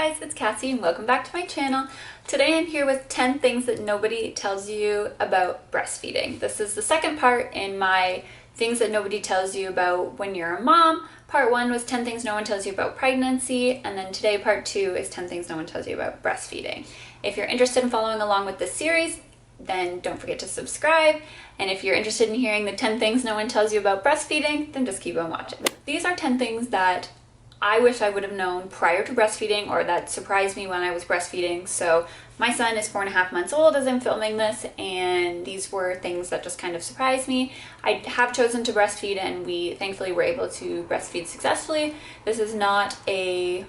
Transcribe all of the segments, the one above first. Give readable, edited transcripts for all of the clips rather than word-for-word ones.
guys, it's Cassie and welcome back to my channel. Today I'm here with 10 things that nobody tells you about breastfeeding. This is the second part in my things that nobody tells you about when you're a mom. Part 1 was 10 things no one tells you about pregnancy, and then today part 2 is 10 things no one tells you about breastfeeding. If you're interested in following along with this series, then don't forget to subscribe. And if you're interested in hearing the 10 things no one tells you about breastfeeding, then just keep on watching. These are 10 things that I wish I would have known prior to breastfeeding, or that surprised me when I was breastfeeding. So my son is 4.5 months old as I'm filming this, and these were things that just kind of surprised me. I have chosen to breastfeed, and we thankfully were able to breastfeed successfully. This is not a,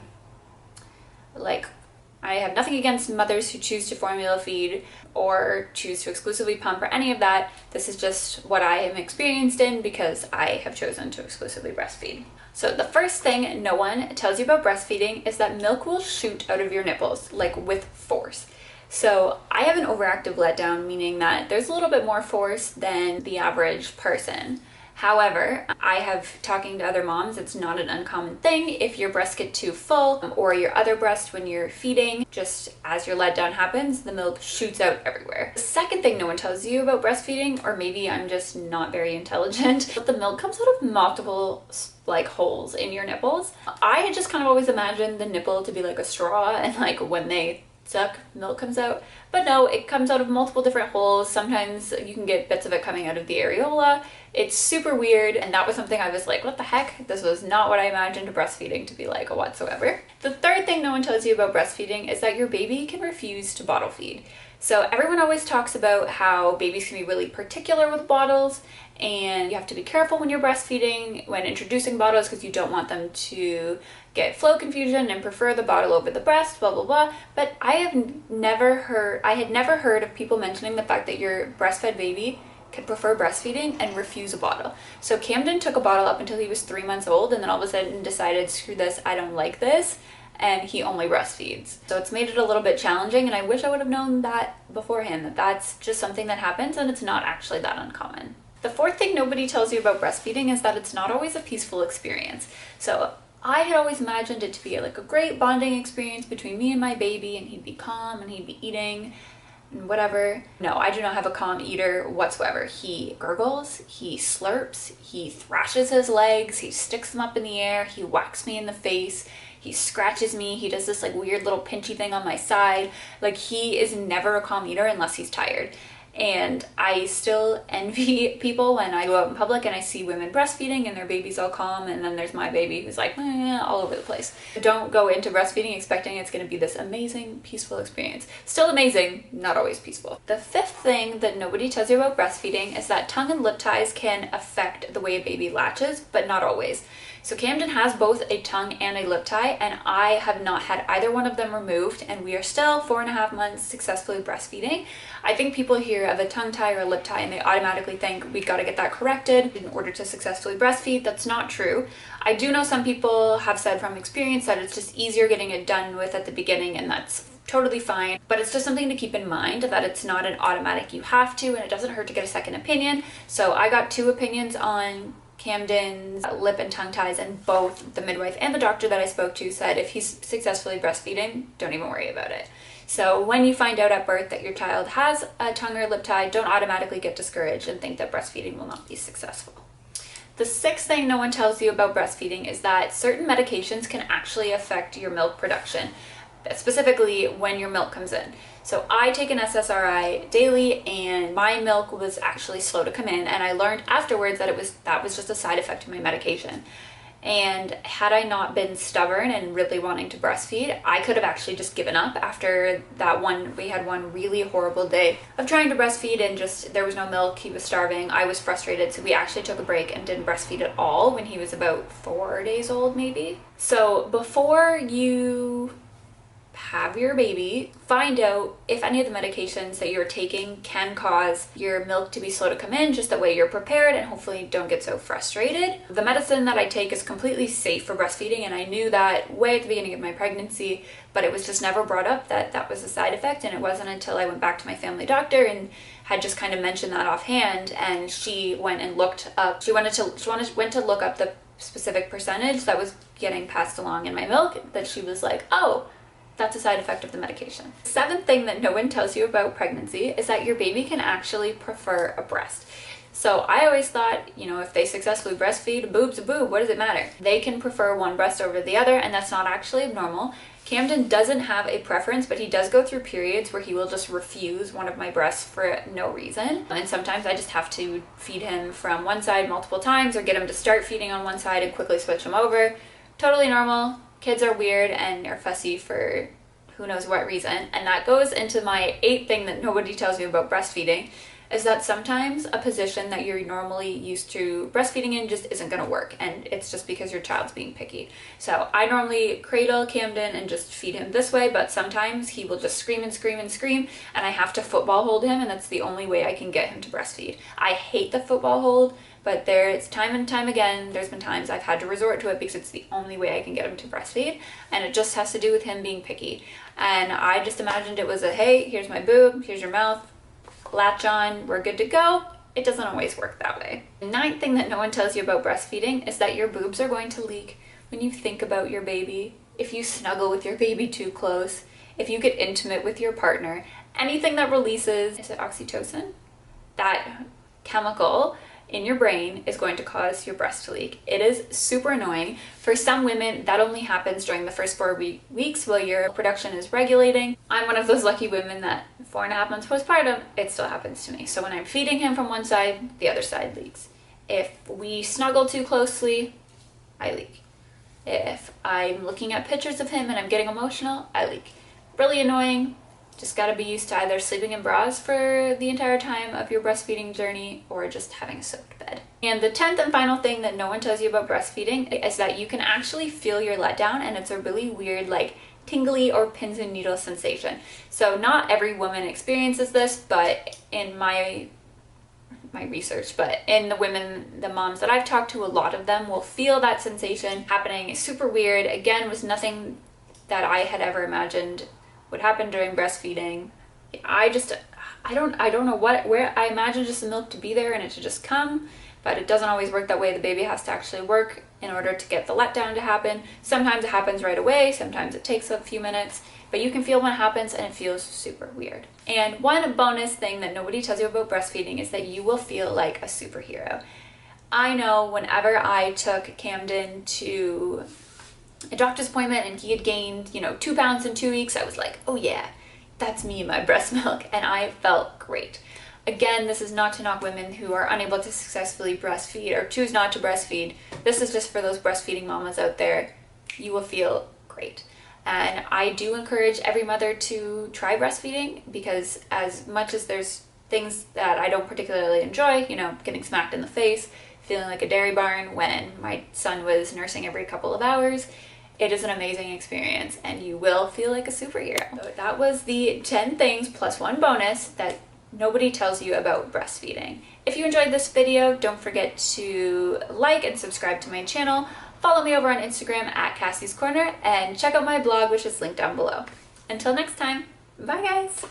I have nothing against mothers who choose to formula feed or choose to exclusively pump or any of that. This is just what I am experienced in because I have chosen to exclusively breastfeed. So the first thing no one tells you about breastfeeding is that milk will shoot out of your nipples, like with force. So I have an overactive letdown, meaning that there's a little bit more force than the average person. However, I have, talking to other moms, it's not an uncommon thing. If your breasts get too full or your other breast when you're feeding, just as your letdown happens, the milk shoots out everywhere. The second thing no one tells you about breastfeeding, or maybe I'm just not very intelligent, but the milk comes out of multiple holes in your nipples. I had just kind of always imagined the nipple to be like a straw, and like when they suck, milk comes out. But no, it comes out of multiple different holes. Sometimes you can get bits of it coming out of the areola. It's super weird, and that was something I was like, what the heck? This was not what I imagined breastfeeding to be like whatsoever. The third thing no one tells you about breastfeeding is that your baby can refuse to bottle feed. So everyone always talks about how babies can be really particular with bottles, and you have to be careful when you're breastfeeding, when introducing bottles, because you don't want them to get flow confusion and prefer the bottle over the breast, blah, blah, blah. But I had never heard of people mentioning the fact that your breastfed baby could prefer breastfeeding and refuse a bottle. So Camden took a bottle up until he was 3 months old, and then all of a sudden decided, screw this, I don't like this, and he only breastfeeds. So it's made it a little bit challenging, and I wish I would have known that beforehand, that that's just something that happens and it's not actually that uncommon. The fourth thing nobody tells you about breastfeeding is that it's not always a peaceful experience. So I had always imagined it to be like a great bonding experience between me and my baby, and he'd be calm and he'd be eating and whatever. No, I do not have a calm eater whatsoever. He gurgles, he slurps, he thrashes his legs, he sticks them up in the air, he whacks me in the face, he scratches me, he does this like weird little pinchy thing on my side. Like, he is never a calm eater unless he's tired. And I still envy people when I go out in public and I see women breastfeeding and their baby's all calm, and then there's my baby who's like all over the place. Don't go into breastfeeding expecting it's going to be this amazing, peaceful experience. Still amazing, not always peaceful. The fifth thing that nobody tells you about breastfeeding is that tongue and lip ties can affect the way a baby latches, but not always. So Camden has both a tongue and a lip tie, and I have not had either one of them removed, and we are still 4.5 months successfully breastfeeding. I think people hear of a tongue tie or a lip tie and they automatically think we got to get that corrected in order to successfully breastfeed. That's not true. I do know some people have said from experience that it's just easier getting it done with at the beginning, and that's totally fine, but it's just something to keep in mind, that it's not an automatic you have to, and it doesn't hurt to get a second opinion. So I got 2 opinions on Camden's lip and tongue ties, and both the midwife and the doctor that I spoke to said if he's successfully breastfeeding, don't even worry about it. So when you find out at birth that your child has a tongue or lip tie, don't automatically get discouraged and think that breastfeeding will not be successful. The sixth thing no one tells you about breastfeeding is that certain medications can actually affect your milk production, specifically when your milk comes in. So I take an SSRI daily, and my milk was actually slow to come in, and I learned afterwards that that was just a side effect of my medication. And had I not been stubborn and really wanting to breastfeed, I could have actually just given up after that one. We had one really horrible day of trying to breastfeed, and just there was no milk, he was starving, I was frustrated, so we actually took a break and didn't breastfeed at all when he was about 4 days old maybe. So before you have your baby, find out if any of the medications that you're taking can cause your milk to be slow to come in, just that way you're prepared and hopefully don't get so frustrated. The medicine that I take is completely safe for breastfeeding, and I knew that way at the beginning of my pregnancy, but it was just never brought up that that was a side effect, and it wasn't until I went back to my family doctor and had just kind of mentioned that offhand, and she went and looked up, she went to look up the specific percentage that was getting passed along in my milk, that she was like, oh, That's a side effect of the medication. The seventh thing that no one tells you about pregnancy is that your baby can actually prefer a breast. So I always thought, if they successfully breastfeed, a boob's a boob, what does it matter? They can prefer one breast over the other, and that's not actually abnormal. Camden doesn't have a preference, but he does go through periods where he will just refuse one of my breasts for no reason. And sometimes I just have to feed him from one side multiple times, or get him to start feeding on one side and quickly switch him over. Totally normal. Kids are weird and are fussy for who knows what reason. And that goes into my eighth thing that nobody tells you about breastfeeding, is that sometimes a position that you're normally used to breastfeeding in just isn't going to work, and it's just because your child's being picky. So I normally cradle Camden and just feed him this way, but sometimes he will just scream and scream and scream, and I have to football hold him, and that's the only way I can get him to breastfeed. I hate the football hold, but it's time and time again, there's been times I've had to resort to it because it's the only way I can get him to breastfeed, and it just has to do with him being picky. And I just imagined it was hey, here's my boob, here's your mouth, latch on, we're good to go. It doesn't always work that way. The ninth thing that no one tells you about breastfeeding is that your boobs are going to leak when you think about your baby, if you snuggle with your baby too close, if you get intimate with your partner. Anything that releases, is it oxytocin? That chemical in your brain is going to cause your breast to leak. It is super annoying. For some women, that only happens during the first 4 weeks while your production is regulating. I'm one of those lucky women that 4.5 months postpartum, it still happens to me. So when I'm feeding him from one side, the other side leaks. If we snuggle too closely, I leak. If I'm looking at pictures of him and I'm getting emotional, I leak. Really annoying. Just gotta be used to either sleeping in bras for the entire time of your breastfeeding journey or just having a soaked bed. And the 10th and final thing that no one tells you about breastfeeding is that you can actually feel your letdown, and it's a really weird, tingly or pins and needles sensation. So not every woman experiences this, but in my research, but in the moms that I've talked to, a lot of them will feel that sensation happening. It's super weird. Again, was nothing that I had ever imagined would happen during breastfeeding. I don't know where I imagine just the milk to be there and it to just come, but it doesn't always work that way. The baby has to actually work in order to get the letdown to happen. Sometimes it happens right away, sometimes it takes a few minutes, but you can feel when it happens and it feels super weird. And one bonus thing that nobody tells you about breastfeeding is that you will feel like a superhero. I know whenever I took Camden to a doctor's appointment and he had gained, 2 pounds in 2 weeks, I was like, oh yeah, that's me and my breast milk, and I felt great. Again, this is not to knock women who are unable to successfully breastfeed or choose not to breastfeed. This is just for those breastfeeding mamas out there. You will feel great. And I do encourage every mother to try breastfeeding, because as much as there's things that I don't particularly enjoy, getting smacked in the face, feeling like a dairy barn when my son was nursing every couple of hours, it is an amazing experience and you will feel like a superhero. So that was the 10 things plus one bonus that nobody tells you about breastfeeding. If you enjoyed this video, don't forget to like and subscribe to my channel. Follow me over on Instagram at Cassie's Corner, and check out my blog, which is linked down below. Until next time, bye guys!